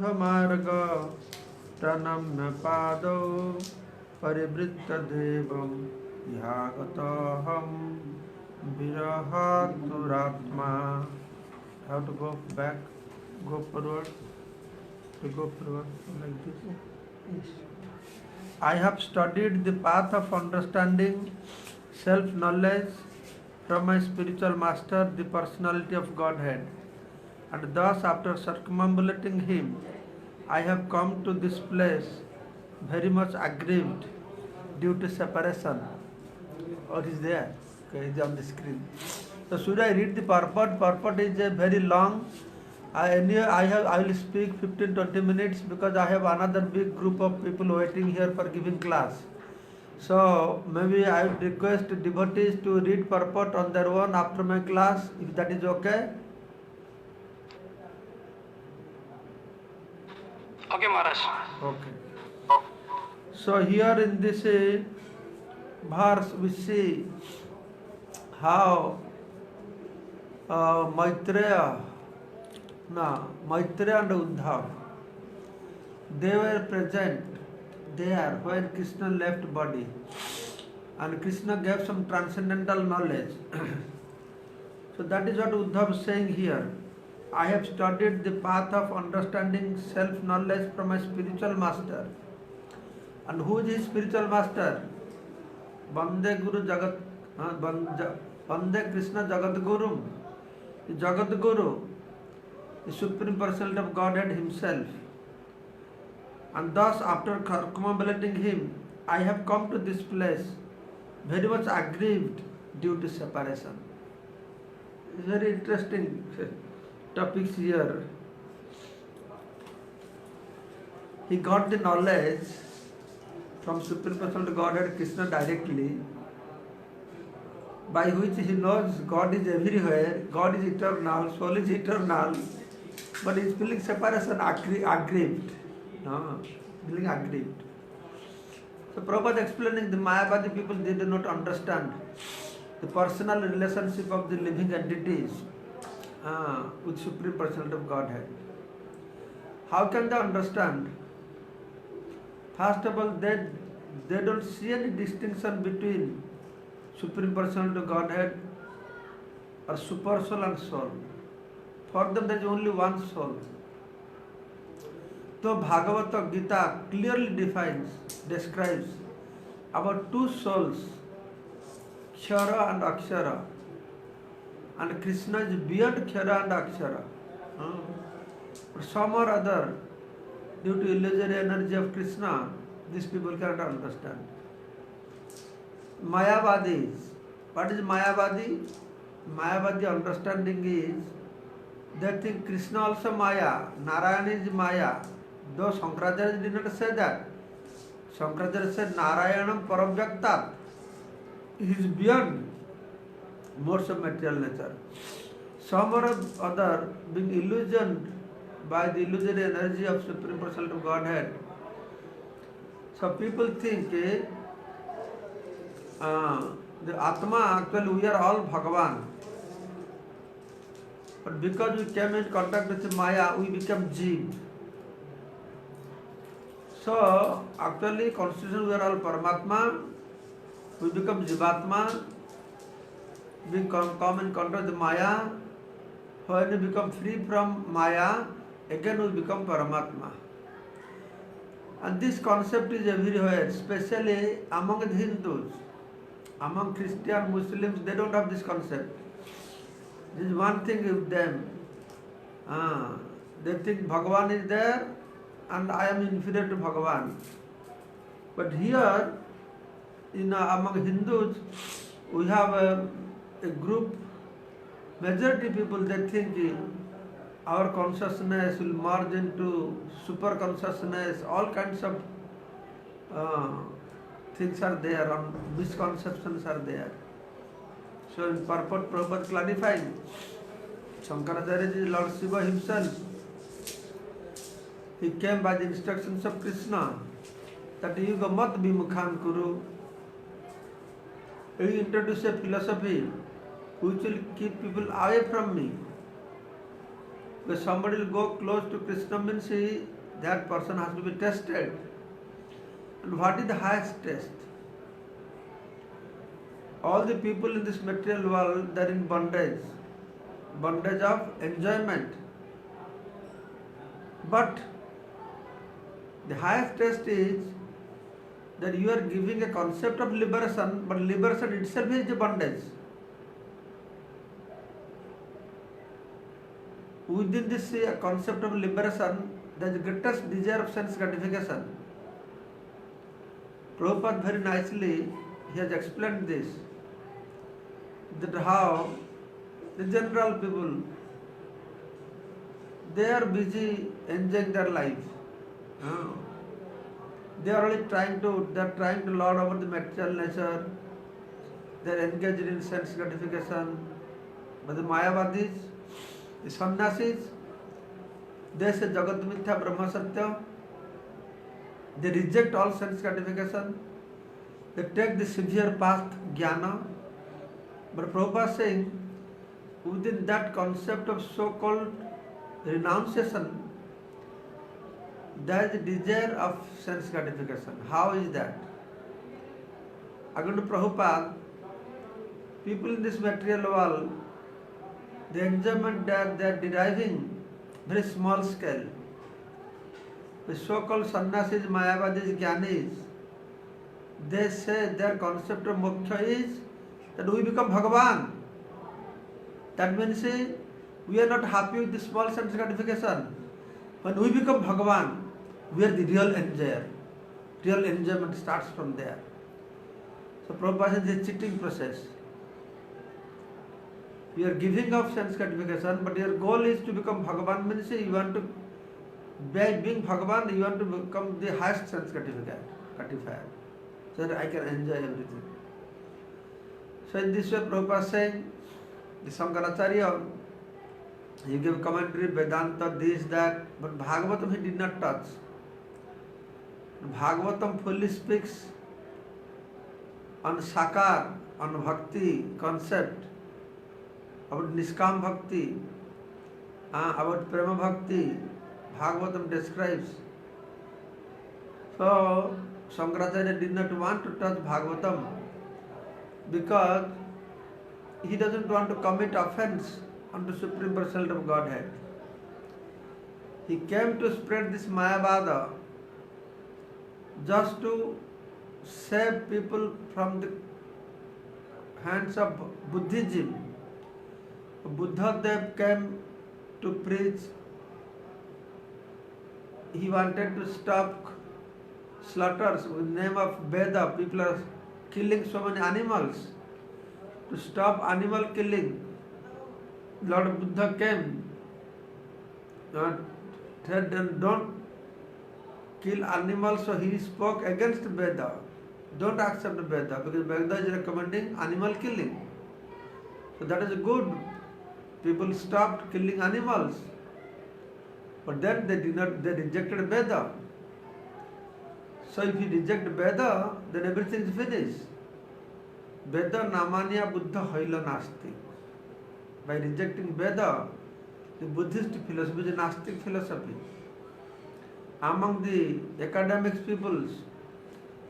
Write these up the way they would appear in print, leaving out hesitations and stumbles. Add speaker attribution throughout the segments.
Speaker 1: मार्ग प्रणम्य पादौ परिवृत्त देवं ह्यागतोऽहं विरहातुरात्मा. How to go back, go forward, to go forward like this. Yes. I have studied the path of understanding self-knowledge from my spiritual master, the personality of Godhead. And thus, after circumambulating him, I have come to this place very much aggrieved due to separation. What is there? Okay, it is on the screen. So, should I read the purport? Purport is a very long. I will speak 15-20 minutes because I have another big group of people waiting here for giving class. So maybe I would request devotees to read purport on their own after my class, if that is okay.
Speaker 2: Okay, Maharaj.
Speaker 1: Okay. So here in this verse we see how Maitreya and Uddhav, they were present there when Krishna left body, and Krishna gave some transcendental knowledge. So that is what Uddhav is saying here. I have studied the path of understanding self-knowledge from my spiritual master. And who is his spiritual master? Vande Guru Jagat, Vande Krishna Jagat Guru. The Jagat Guru, the Supreme Personality of Godhead himself. And thus, after circumambulating him, I have come to this place very much aggrieved due to separation. It's very interesting topics here. He got the knowledge from Supreme Personality Godhead Krishna directly, by which he knows God is everywhere, God is eternal, soul is eternal, but he is feeling separation, aggrieved. No, feeling aggrieved. So Prabhupada explaining the Mayavadi people, they do not understand the personal relationship of the living entities with Supreme Personality of Godhead. How can they understand? First of all, they don't see any distinction between Supreme Personality of Godhead or Super Soul and Soul. For them there is only one soul. So Bhagavata Gita clearly describes about two souls, Kshara and Akshara. And Krishna is beyond Kshara and Akshara. But some or other, due to illusory energy of Krishna, these people cannot understand. Mayavadis. What is Mayavadi? Mayavadi understanding is, they think Krishna also Maya, Narayana is Maya. Though Shankaracharya did not say that. Shankaracharya said Narayanam Paramvyaktat. He is beyond modes of material nature. Some or other being illusioned by the illusory energy of Supreme Personality of Godhead. So people think the Atma, actually we are all Bhagavan. But because we came in contact with Maya, we become Jeev. So actually constitution we are all Paramatma, we become Jivatma, we come in contact with Maya. When we become free from Maya, again we become Paramatma. And this concept is everywhere, especially among the Hindus. Among Christian, Muslims, they don't have this concept. This is one thing with them. They think Bhagavan is there and I am inferior to Bhagavan. But here, among Hindus, we have a group, majority people, they think our consciousness will merge into super consciousness, all kinds of things are there, misconceptions are there. So in purport, Prabhupada clarifying, Shankaracharya is Lord Shiva himself. He came by the instructions of Krishna that Yuga mat vimukhan kuru. He introduced a philosophy which will keep people away from me. When somebody will go close to Krishna means that person has to be tested. And what is the highest test? All the people in this material world, they are in bondage. Bondage of enjoyment. But the highest test is that you are giving a concept of liberation, but liberation itself is a bondage. Within this concept of liberation, there is the greatest desire of sense gratification. Prabhupada very nicely he has explained this, that how the general people, they are busy enjoying their life. They are only trying to lord over the material nature. They are engaged in sense gratification. But the Mayavadis, the sannyasis, they say Jagat Mithya Brahma Satya. They reject all sense gratification. They take the severe path, jnana. But Prabhupada is saying, within that concept of so-called renunciation, there is a desire of sense gratification. How is that? According to Prabhupada, people in this material world, the enjoyment that they are deriving very small scale. The so-called sannyasis, Mayavadis, Jnanis, they say their concept of moksha is that we become Bhagavan. That means we are not happy with the small sense gratification. When we become Bhagavan, we are the real enjoyer. Real enjoyment starts from there. So Prabhupada is a cheating process. You are giving up sense gratification, but your goal is to become Bhagavan, means you want to, by being Bhagavan, you want to become the highest sense gratifier, so that I can enjoy everything. So in this way, Prabhupada is saying, the Shankaracharya, he gave commentary, Vedanta, this, that, but Bhagavatam he did not touch. Bhagavatam fully speaks on Sakar, on Bhakti concept, about Niskam Bhakti, about Prema Bhakti. Bhagavatam describes. So Shankaracharya did not want to touch Bhagavatam because he doesn't want to commit offense unto Supreme Personality of Godhead. He came to spread this Mayavada just to save people from the hands of Buddhism. Buddha Dev came to preach. He wanted to stop slaughters in the name of Veda. People are killing so many animals. To stop animal killing, Lord Buddha came and said, don't kill animals. So he spoke against Veda. Don't accept Veda because Veda is recommending animal killing. So that is good. People stopped killing animals. But then they rejected Veda. So if you reject Veda, then everything is finished. Veda namanya buddha hoila nasti. By rejecting Veda, the Buddhist philosophy is a Nastic philosophy. Among the academics peoples,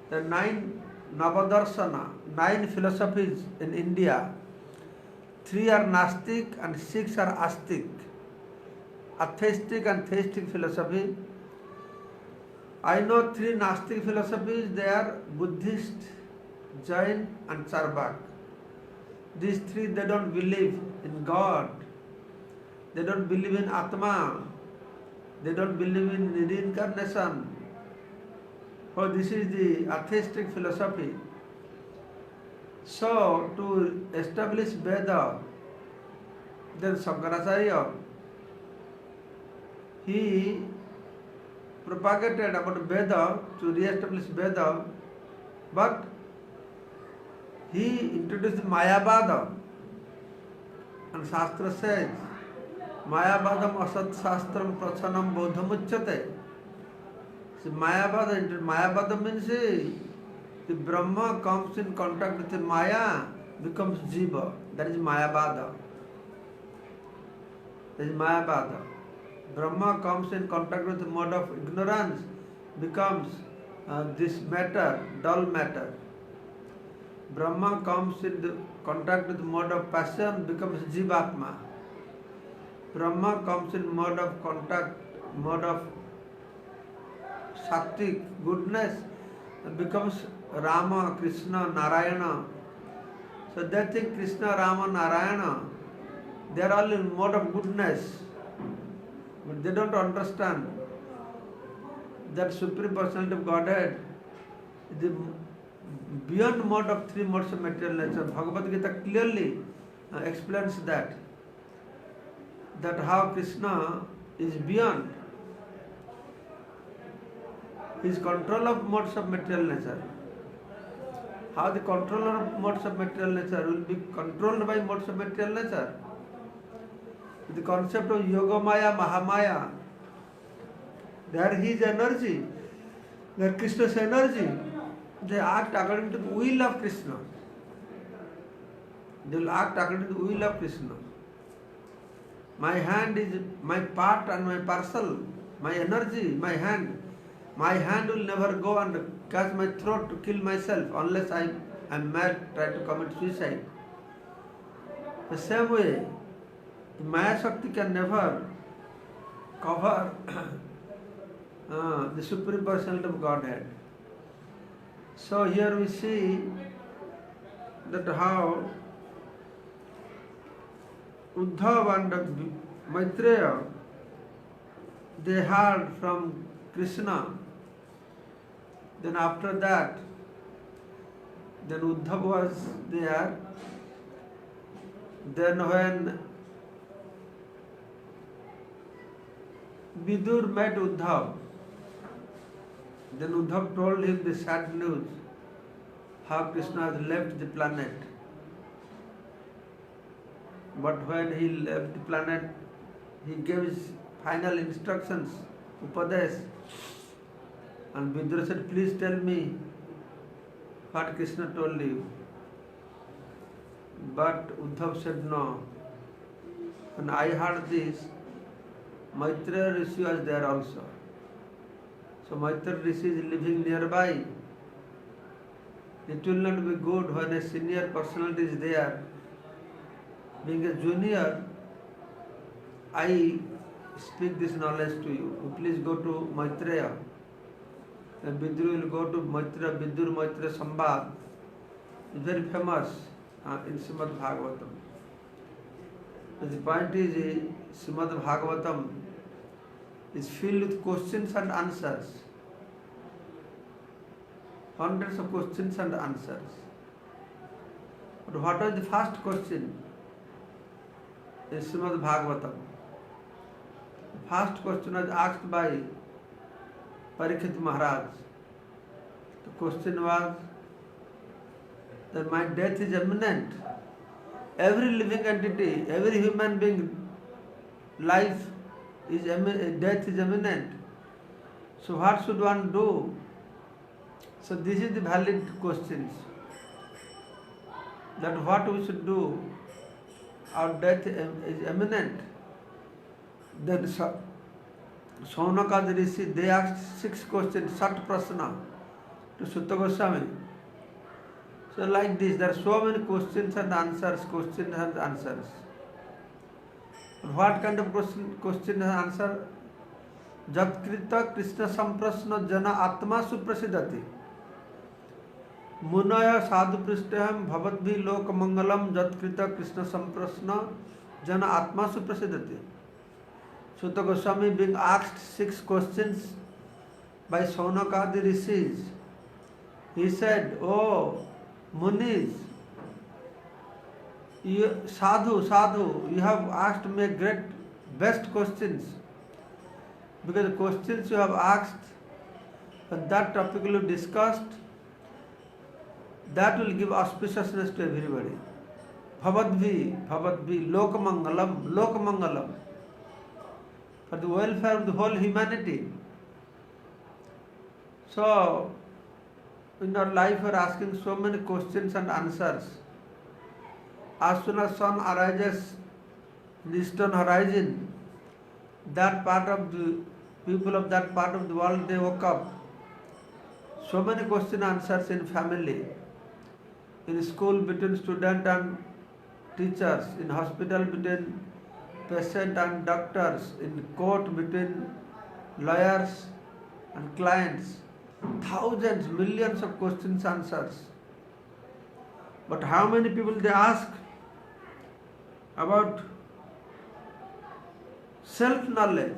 Speaker 1: there are 9 Navadarshana, 9 philosophies in India. 3 are Nastic and 6 are Astic. Atheistic and theistic philosophy. I know 3 Nastic philosophies, they are Buddhist, Jain and Charvak. These 3, they don't believe in God. They don't believe in Atma. They don't believe in reincarnation. So this is the atheistic philosophy. So to establish Veda, then Shankaracharya, he propagated about Veda to re-establish Veda, but he introduced Mayavada. And Shastra says, Mayavadam asat shastram prachanam bodham uchyate. So Mayavada means the Brahma comes in contact with the Maya, becomes Jiva. That is Mayavada. That is Mayavada. Brahma comes in contact with the mode of ignorance, becomes this matter, dull matter. Brahma comes in the contact with the mode of passion, becomes Jivatma. Brahma comes in mode of contact, mode of Sattvic, goodness, becomes Rama, Krishna, Narayana. So they think Krishna, Rama, Narayana, they are all in mode of goodness. But they don't understand that Supreme Personality of Godhead is the beyond mode of three modes of material nature. Bhagavad Gita clearly explains that how Krishna is beyond his control of modes of material nature. How the controller of modes of material nature will be controlled by modes of material nature. The concept of Yogamaya, Mahamaya, there his energy, there Krishna's energy, they act according to the will of Krishna. They will act according to the will of Krishna. My hand is my part and my parcel, my energy, my hand. My hand will never go and catch my throat to kill myself unless I am mad, try to commit suicide. The same way, the Maya Shakti can never cover the Supreme Personality of Godhead. So here we see that how Uddhav and Maitreya, they heard from Krishna. Then after that, then Uddhav was there. Then when Vidur met Uddhav, then Uddhav told him the sad news, how Krishna has left the planet. But when he left the planet, he gave his final instructions, Upadesh. And Vidur said, please tell me what Krishna told you. But Uddhav said, no. When I heard this, Maitreya Rishi was there also. So Maitreya Rishi is living nearby. It will not be good when a senior personality is there. Being a junior, I speak this knowledge to you. Please go to Maitreya. And Vidur will go to Maitreya, Vidur Maitreya Sambad. It's very famous in Srimad Bhagavatam. The point is, Srimad Bhagavatam is filled with questions and answers. Hundreds of questions and answers. But what was the first question in Srimad Bhagavatam? The first question was asked by Parikshit Maharaj. The question was that my death is imminent. Every living entity, every human being, life is death is imminent. So what should one do? So this is the valid questions. That what we should do? Our death is imminent. Then Saunaka Rishi, they asked 6 questions, Sat Prasna, to Sutta Goswami. So like this, there are so many questions and answers, questions and answers. What kind of question and answer? Jatkrita Krishna Samprasna Jana Atma Suprasidati. Munaya Sadhu Prishtaham Bhavadbhi Lok Mangalam Jatkrita Krishna Samprasna Jana Atma Suprasidati. Sutta Goswami being asked 6 questions by Saunakadi Rishis. He said, oh, Munis, Sadhu, you have asked me great, best questions. Because the questions you have asked, and that topic will be discussed, that will give auspiciousness to everybody. Bhavadbhi, Lokamangalam. For the welfare of the whole humanity. So, in our life we are asking so many questions and answers. As soon as sun arises in the eastern horizon, that part of the people of that part of the world, they woke up. So many question answers in family, in school between student and teachers, in hospital between patient and doctors, in court between lawyers and clients. Thousands, millions of questions, answers. But how many people they ask about self-knowledge?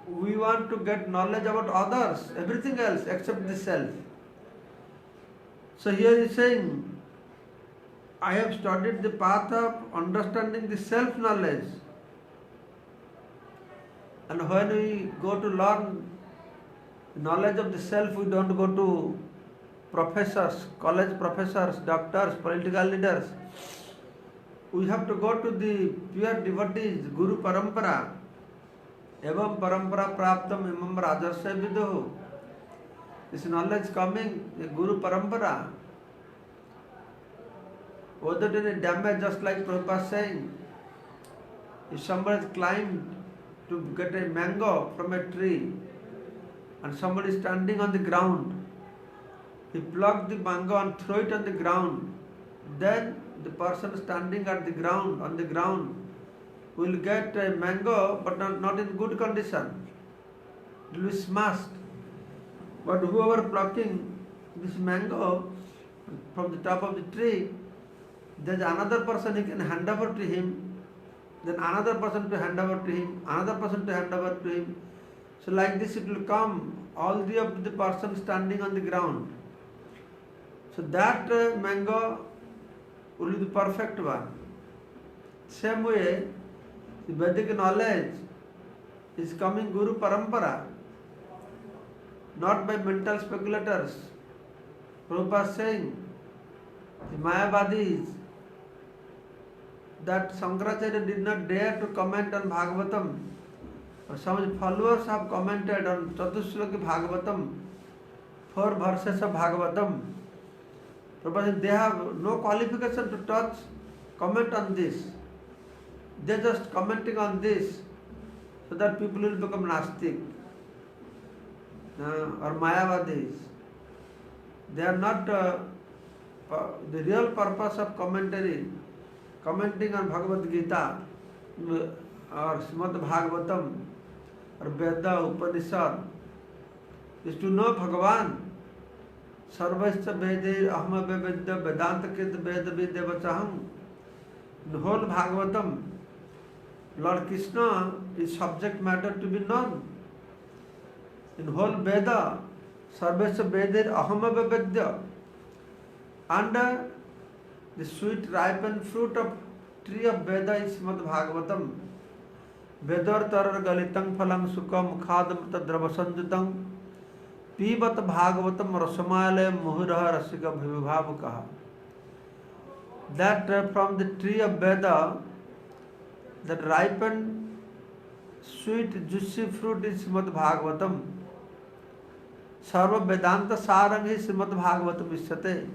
Speaker 1: We want to get knowledge about others, everything else except the self. So here he is saying, I have studied the path of understanding the self-knowledge. And when we go to learn knowledge of the self, we don't go to professors, college professors, doctors, political leaders. We have to go to the pure devotees, Guru Parampara. Evam Parampara Praptam Imam Rajarsa Viduhu. This knowledge coming, the Guru Parampara. Without any damage, just like Prabhupada saying, if somebody has climbed to get a mango from a tree and somebody is standing on the ground, he plucked the mango and throw it on the ground, then the person standing at the ground, on the ground, will get a mango but not in good condition. It will be smashed. But whoever plucking this mango from the top of the tree, there is another person he can hand over to him, then another person to hand over to him, another person to hand over to him. So like this it will come all the up to the person standing on the ground. So that mango will be the perfect one. Same way, the Vedic knowledge is coming Guru Parampara, not by mental speculators. Prabhupada saying, the Mayavadis, that Shankaracharya did not dare to comment on Bhagavatam. Some followers have commented on Chatusloki Bhagavatam, 4 verses of Bhagavatam. Prabhupada said they have no qualification to touch, comment on this. They are just commenting on this so that people will become Nastik or Mayavadis. They are not the real purpose of commentary, commenting on Bhagavad Gita or Srimad Bhagavatam or Veda, Upanishad is to know Bhagavan. Sarvasya Vedir Ahma Vedya Vedanta Krit Veda Vidya Vachaham. In the whole Bhagavatam, Lord Krishna is subject matter to be known. In whole Veda, Sarvasya Vedir Ahma Vedya. And the sweet ripened fruit of tree of Veda is Srimad Bhagavatam. Vedar tarar galitang phalang sukam khadam tadrava sanjutam Pibat Bhagavatam Rasamale Muhuraha Rasika Bhivibhavakaha. That from the tree of Veda, that ripened sweet juicy fruit is Srimad Bhagavatam. Sarva Vedanta Sarang is Srimad Bhagavatam Isyate.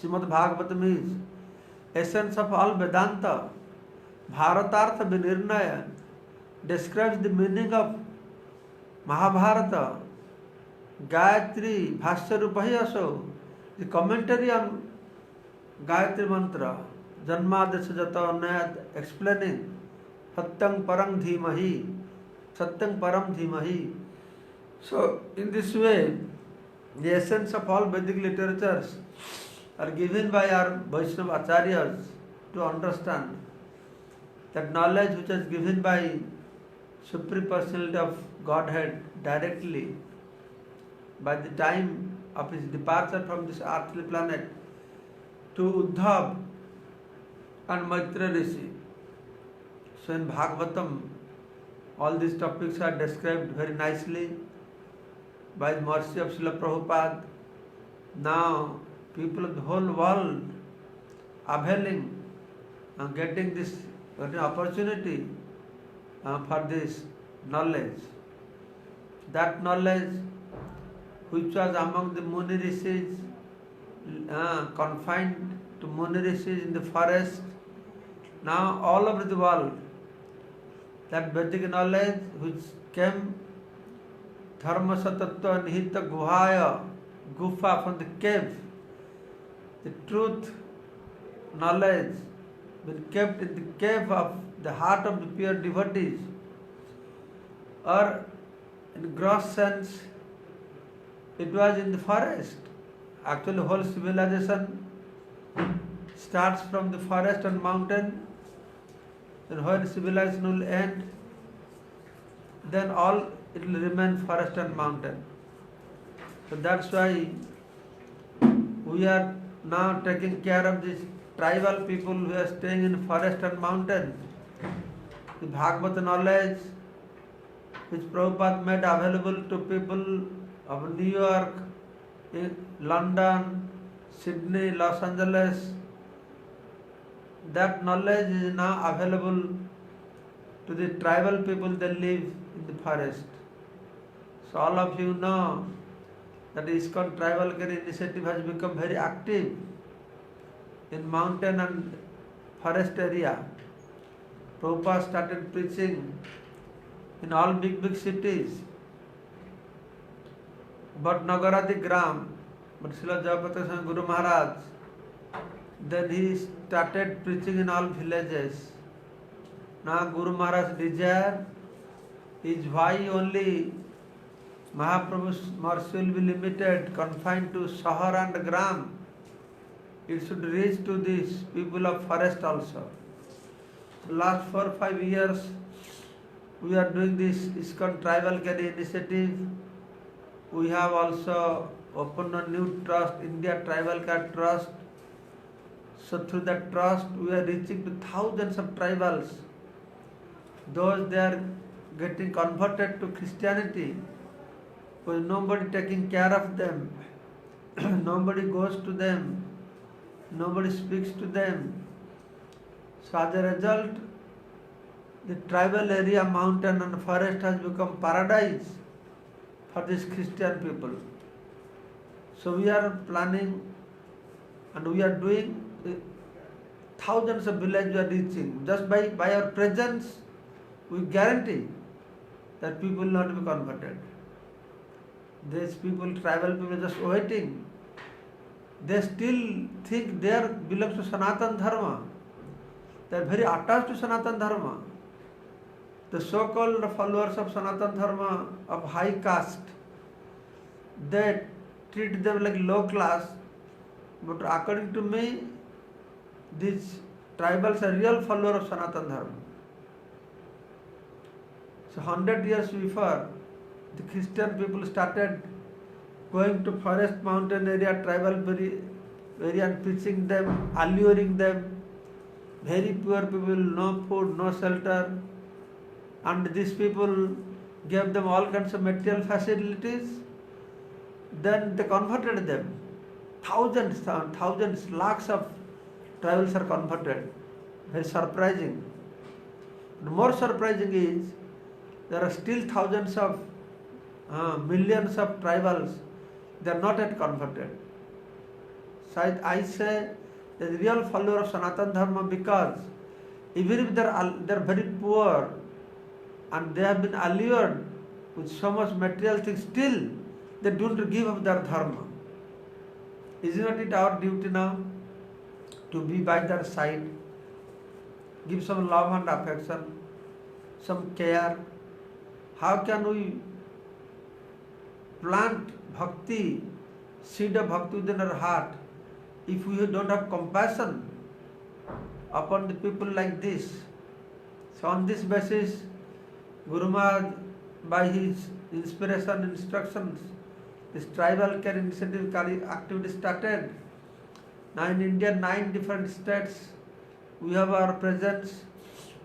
Speaker 1: Srimad Bhagavatam is essence of all Vedanta. Bharatartha Vinirnaya describes the meaning of Mahabharata. Gayatri Bhashya Rupahi also, the commentary on Gayatri Mantra, Janmadesha Jata Annayat, explaining Satyam Param Dhimahi, Satyam Param Dhimahi. So, in this way, the essence of all Vedic literatures are given by our Vaishnava Acharyas to understand that knowledge which is given by Supreme Personality of Godhead directly by the time of his departure from this earthly planet to Uddhav and Maitra Rishi. So in Bhagavatam, all these topics are described very nicely by the mercy of Srila Prabhupada. Now, people of the whole world availing and getting this opportunity for this knowledge. That knowledge which was among the Muni Rishis, confined to Muni Rishis in the forest, now all over the world, that Vedic knowledge which came dharma satattva nihita guhaya, gufa from the cave, the truth knowledge been kept in the cave of the heart of the pure devotees, or in gross sense it was in the forest. Actually whole civilization starts from the forest and mountain, and when civilization will end, then all it will remain forest and mountain. So that's why we are now taking care of these tribal people who are staying in forest and mountain. The Bhagavad knowledge which Prabhupada made available to people of New York, London, Sydney, Los Angeles, that knowledge is now available to the tribal people that live in the forest. So all of you know that ISKCON Tribal Care Initiative has become very active in mountain and forest area. Prabhupada started preaching in all big cities. But Nagaradi Gram, but Srila Jayapatra Swami Guru Maharaj, then he started preaching in all villages. Now Guru Maharaj's desire is why only Mahaprabhu's mercy will be limited, confined to Shahar and Gram. It should reach to these people of forest also. Last 4 or 5 years, we are doing this ISKCON Tribal Care Initiative. We have also opened a new trust, India Tribal Care Trust. So through that trust, we are reaching to thousands of tribals. Those they are getting converted to Christianity, with nobody taking care of them, nobody goes to them, nobody speaks to them. So as a result, the tribal area, mountain and forest has become paradise for these Christian people. So we are planning and we are doing thousands of villages we are reaching. Just by our presence, we guarantee that people will not be converted. These people, tribal people, just waiting. They still think they belong to Sanatana Dharma. They are very attached to Sanatana Dharma. The so-called followers of Sanatana Dharma of high caste, they treat them like low class. But according to me, these tribals are real followers of Sanatana Dharma. So 100 years before, the Christian people started going to forest, mountain area, tribal area and preaching them, alluring them. Very poor people, no food, no shelter. And these people gave them all kinds of material facilities. Then they converted them. Thousands, lakhs of tribals are converted. Very surprising. And more surprising is, there are still thousands of millions of tribals, they are not yet converted. So I say the real follower of Sanatana Dharma, because even if they are very poor and they have been allured with so much material things, still they don't give up their dharma. Is not it our duty now to be by their side, give some love and affection, some care? How can we plant bhakti, seed of bhakti within our heart, if we don't have compassion upon the people like this? So on this basis, Guru Maharaj, by his inspiration, instructions, this tribal care initiative activity started. Now in India, 9 different states, we have our presence,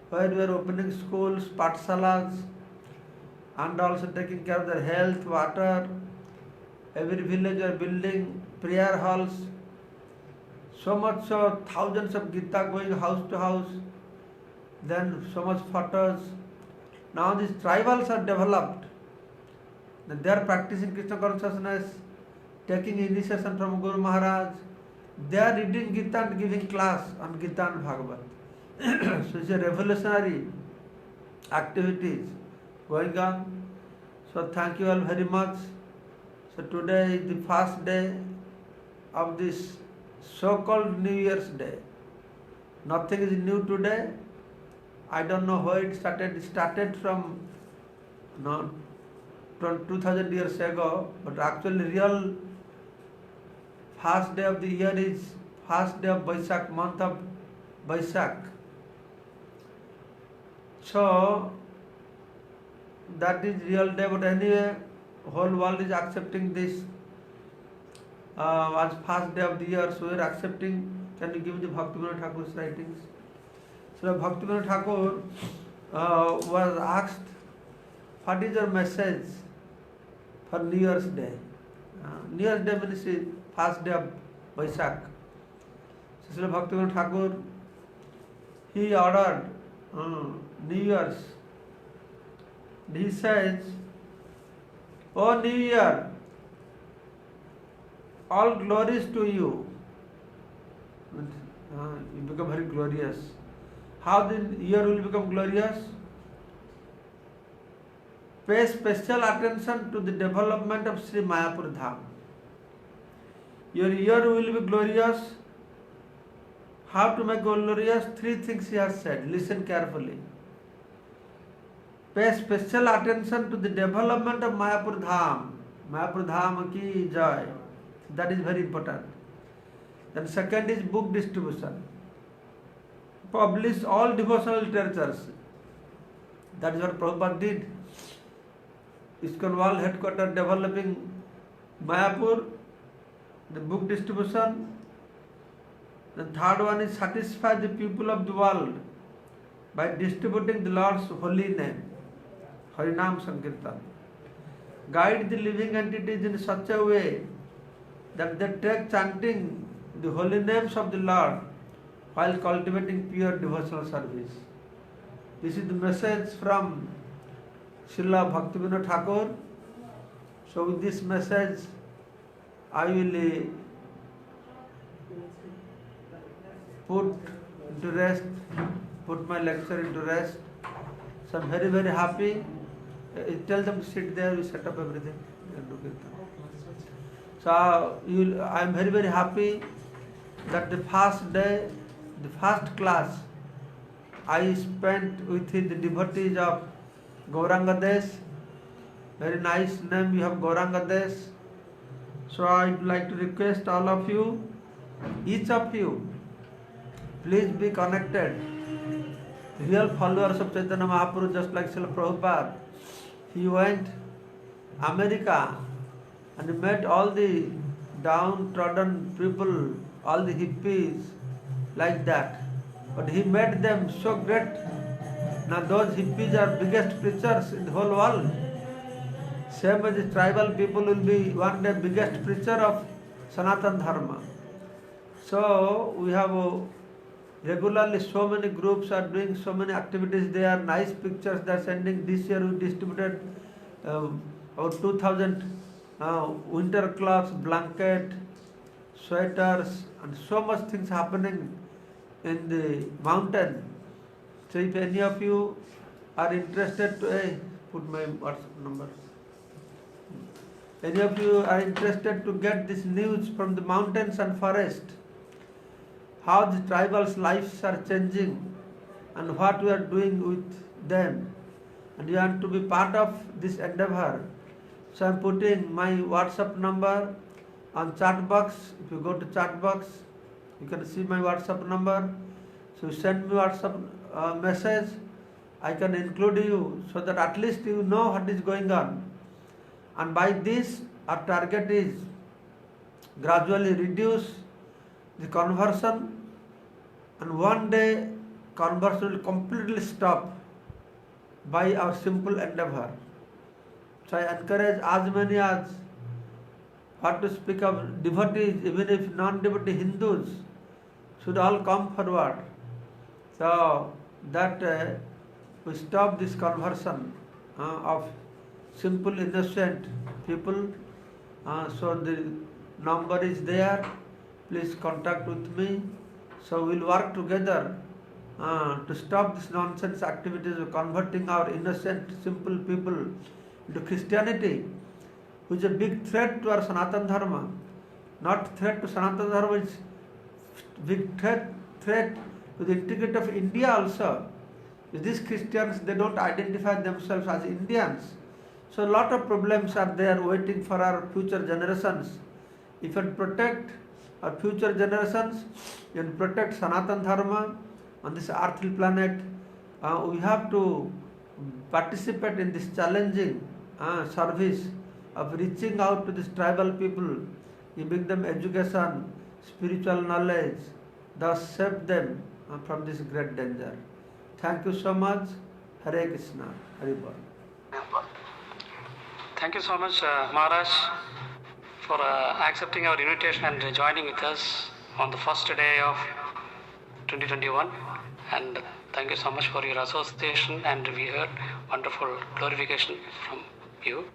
Speaker 1: where we are opening schools, pathshalas, and also taking care of their health, water. Every village we are building prayer halls. So much so, thousands of Gita going house to house. Then so much photos. Now these tribals are developed. They are practicing Krishna consciousness, taking initiation from Guru Maharaj. They are reading Gita and giving class on Gita and Bhagavad. So it's a revolutionary activities going on. So thank you all very much. So today is the first day of this so-called New Year's Day. Nothing is new today. I don't know how it started. It started from 2000 years ago, but actually real first day of the year is first day of Vaishak, month of Vaishak. So that is real day, but anyway, whole world is accepting this as first day of the year, so we are accepting. Can you give me the Bhaktivinoda Thakur's writings? So Bhaktivinoda Thakur was asked, what is your message for New Year's Day? New Year's Day means first day of Vaishak. So Bhaktivinoda Thakur, he ordered New Year's. He says, "O New Year, all glories to you." You become very glorious. How the year will become glorious? Pay special attention to the development of Sri Mayapur Dham. Your year will be glorious. How to make glorious? 3 things he has said. Listen carefully. Pay special attention to the development of Mayapur Dham. Mayapur Dham ki jai. That is very important. Then second is book distribution. Publish all devotional literatures. That is what Prabhupada did. ISKCON World Headquarters developing Mayapur, the book distribution. The third one is satisfy the people of the world by distributing the Lord's holy name, Harinam Sankirtan. Guide the living entities in such a way that they take chanting the holy names of the Lord while cultivating pure devotional service. This is the message from Srila Bhaktivinoda Thakur. So with this message, I will put into rest, put my lecture into rest. So I'm very, very happy. Tell them to sit there, we set up everything. So I am very, very happy that the first day, the first class, I spent with the devotees of Gauranga Desh. Very nice name you have, Gauranga Desh. So I would like to request all of you, each of you, please be connected. Real followers of Chaitanya Mahaprabhu, just like Srila Prabhupada. He went America and he met all the downtrodden people, all the hippies, like that. But he made them so great. Now those hippies are biggest preachers in the whole world. Same as the tribal people will be one day biggest preacher of Sanatana Dharma. So we have regularly so many groups are doing so many activities. They are nice pictures they are sending. This year we distributed about 2000 winter clothes, blanket, sweaters, and so much things happening in the mountain. So if any of you are interested to put my WhatsApp number. Any of you are interested to get this news from the mountains and forest, how the tribals' lives are changing and what we are doing with them, and you want to be part of this endeavor. So I am putting my WhatsApp number on chat box. If you go to chat box, you can see my WhatsApp number. So send me WhatsApp message. I can include you so that at least you know what is going on. And by this, our target is gradually reduce the conversion, and one day conversion will completely stop by our simple endeavor. So I encourage as many as, what to speak of, devotees, even if non-devotee Hindus, should all come forward. So that we stop this conversion of simple innocent people. So the number is there. Please contact with me. So we'll work together to stop this nonsense activities of converting our innocent, simple people into Christianity, which is a big threat to our Sanatana Dharma. Not threat to Sanatana Dharma, it's big threat to the integrity of India also. These Christians, they don't identify themselves as Indians. So a lot of problems are there waiting for our future generations. If you protect our future generations, you protect Sanatana Dharma on this earthly planet, we have to participate in this challenging service of reaching out to these tribal people, giving them education, spiritual knowledge, thus save them from this great danger. Thank you so much. Hare Krishna. Hare Bol.
Speaker 2: Thank you so much, Maharaj, for accepting our invitation and joining with us on the first day of 2021. And thank you so much for your association, and we heard wonderful glorification from you.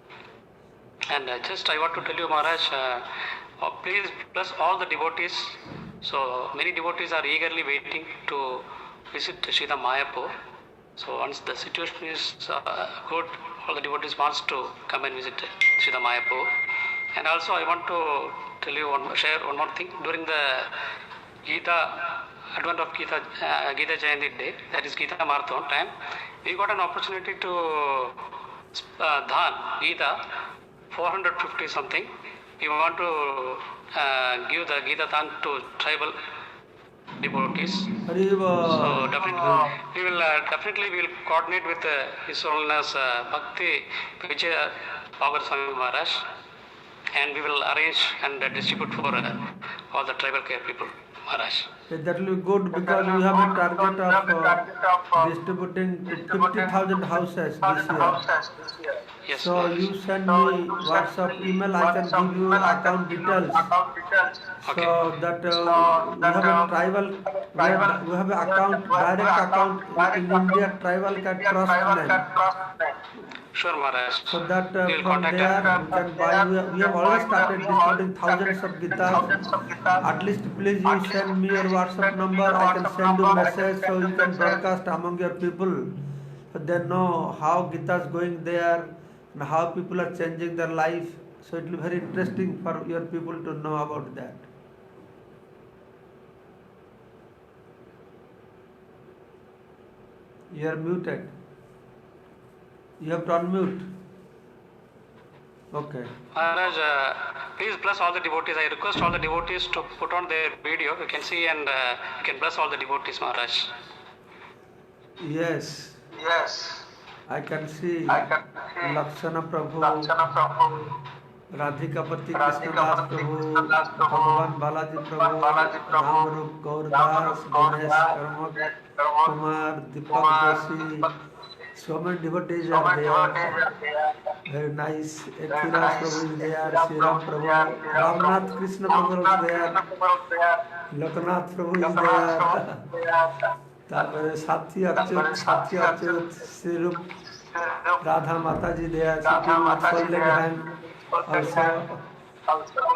Speaker 2: And just I want to tell you, Maharaj, please bless all the devotees. So many devotees are eagerly waiting to visit Sridham Mayapur. So once the situation is good, all the devotees wants to come and visit Sridham Mayapur. And also I want to tell you share one more thing. During the advent of Gita Jayanti day, that is Gita Marathon time, we got an opportunity to dhan Gita 450 something. We want to give the Gita dhan to tribal devotees. So definitely we will coordinate with His Holiness Bhakti Vijay Bhagat Swami Maharaj, and we will arrange and distribute for all the tribal care people, Maharaj.
Speaker 1: That will be good, because we have a target of distributing 50,000 houses this year.
Speaker 2: Yes,
Speaker 1: so
Speaker 2: Maharaj.
Speaker 1: you send me WhatsApp email, I can give you account details. So that we have a tribal, we have an account, direct account in India, tribal trust name.
Speaker 2: Sure, Maharaj.
Speaker 1: So that
Speaker 2: We will
Speaker 1: from
Speaker 2: contact
Speaker 1: there
Speaker 2: them.
Speaker 1: we can buy. We have already started distributing thousands of Gitas. At least please you send me your WhatsApp number. I can send you message so you can broadcast among your people. So they know how Gita is going there and how people are changing their life. So it will be very interesting for your people to know about that. You are muted. You have to unmute. Okay.
Speaker 2: Maharaj, please bless all the devotees. I request all the devotees to put on their video. You can see, and you can bless all the devotees, Maharaj.
Speaker 1: Yes. I can see Lakshana Prabhu, Radhikapati Krishnadas Prabhu, Bhagavan Balaji Prabhu, Ramrup Gauradas, Ganesh Karmak Kumar, Deepak Joshi. So many devotees are there. Very nice. Ekhiras Prabhu is there, Sriram Prabhu, Ramnath Krishna Prabhu is there, Lokanath Prabhu is there. তারপরে সাথী অচ্যুত শ্রীরূপ রাধা মাতাজি there, sitting with folded hand. Also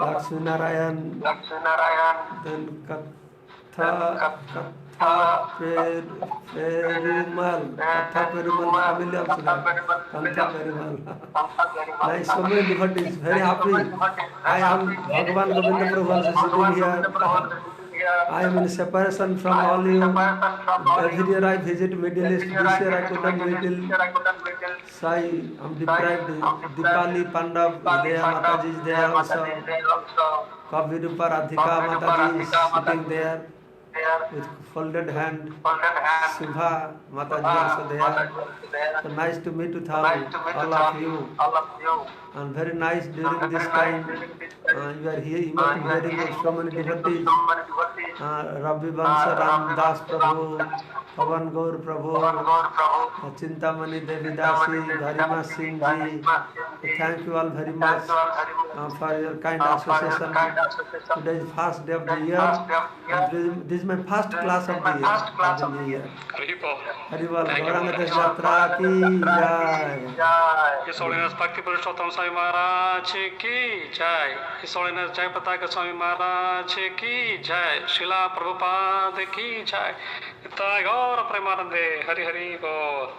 Speaker 1: Lakshmi Narayan, then Katha Perumal family also there. Katha Perumal. Nice, so many devotees, very happy. I am Bhagavan Govinda Prabhu also sitting here. I am in separation from all you. Every year I visit Middle East. This year I couldn't wait till Sai. I'm deprived. Dipali Pandav is there, Mataji is there also. Kavirupa Radhika Mataji is sitting there with folded hand. Subha Mataji also there. So nice to meet with all of you. And very nice during this time. You are here, you must be hearing so many devotees. Ravi Vansha Ram Das Prabhu, Pavan Gaur Prabhu, Chintamani Devi Dasi, Dharima Singh Ji. Thank you all very much for your kind association. Today is first day of the year. This is my first class of the year. हरिवाल
Speaker 2: Thank you,
Speaker 1: Gaurang
Speaker 2: Maharaj.
Speaker 1: यात्रा की जय।
Speaker 2: His Holiness Bhakti Purushottam Swami Maharaj ki jai. His Holiness Jai Pataka Swami Maharaj ki jai. Srila Prabhupada ki jai. Nitai Gaura Premanande. Hari Hari Bol.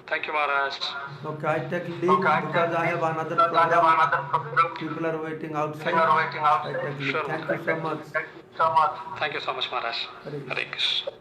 Speaker 2: Thank you, Maharaj.
Speaker 1: Okay, I take leave because I have another program. People are waiting outside. I take leave.
Speaker 2: Sure.
Speaker 1: Thank you so much.
Speaker 2: Thank you so much, Maharaj.
Speaker 1: Hare Krishna.
Speaker 2: Hare Krishna.